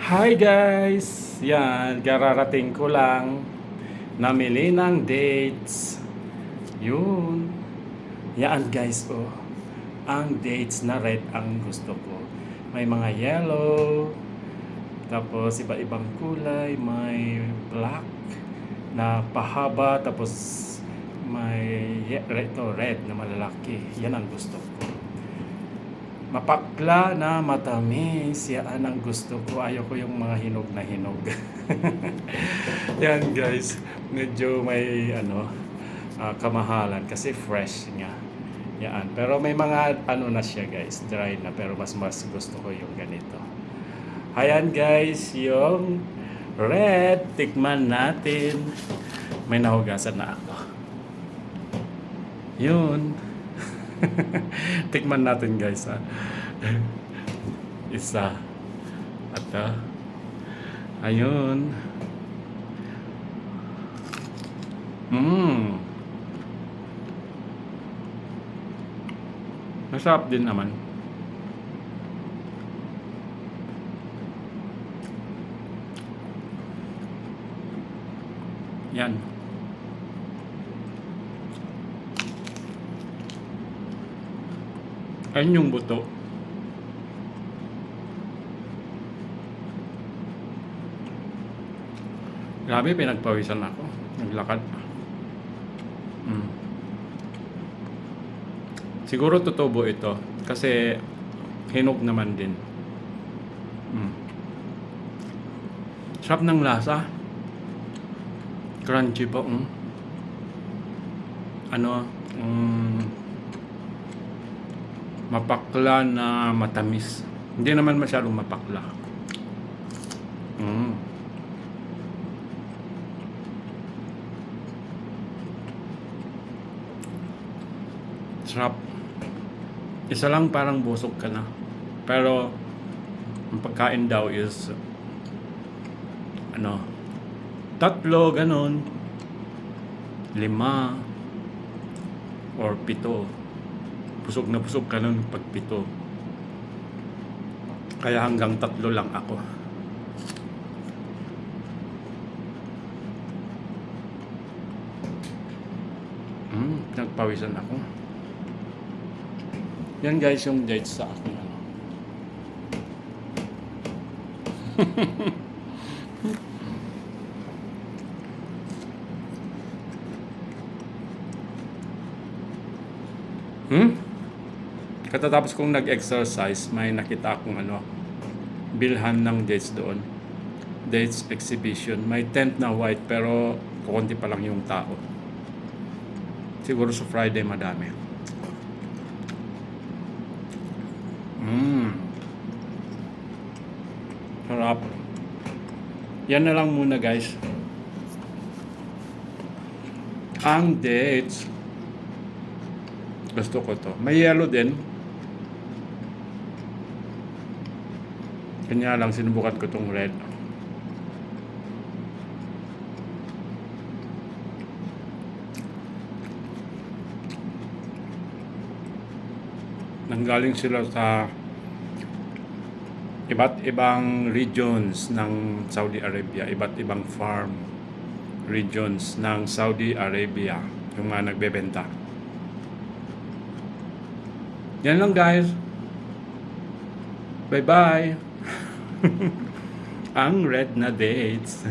Hi guys! Yan, kararating ko lang. Namili ng dates. Yun. Yan guys, oh. Ang dates na red ang gusto ko. May mga yellow. Tapos iba-ibang kulay. May black na pahaba. Tapos may red na malalaki. Yan ang gusto ko. Mapakla na matamis. Yan ang gusto ko. Ayoko yung mga hinog na hinog. Yan guys. Medyo may kamahalan kasi fresh nga. Yan. Pero may mga na siya guys. Dry na. Pero mas gusto ko yung ganito. Ayan guys. Yung red. Tikman natin. May nahugasan na ako. Yun. Tikman natin guys ha. Isa. At ayun. Masarap din naman. Yan. Ayun yung buto. Grabe, pinagpawisan ako. Naglakad. Siguro tutubo ito. Kasi hinog naman din. Sarap ng lasa. Crunchy pa. Mapakla na matamis. Hindi naman masyadong mapakla. Sarap. Isa lang parang busog ka na. Pero ang pagkain daw is tatlo, ganon, 5 or 7. Busog na busog ka nun pag 7. Kaya hanggang 3 lang ako. Nagpawisan ako. Yan guys yung dates sa akin. Katatapos kong nag-exercise, may nakita akong bilhan ng dates doon. Dates exhibition. May tent na white pero kukunti pa lang yung tao. Siguro sa Friday madami. Sarap. Yan na lang muna guys. Ang dates. Gusto ko to. May yellow din. Kanya lang sinubukan ko tong red. Nanggaling sila sa iba't ibang regions ng Saudi Arabia, iba't ibang farm regions ng Saudi Arabia yung mga nagbebenta. Yan lang guys. Bye bye. Ang red na dates.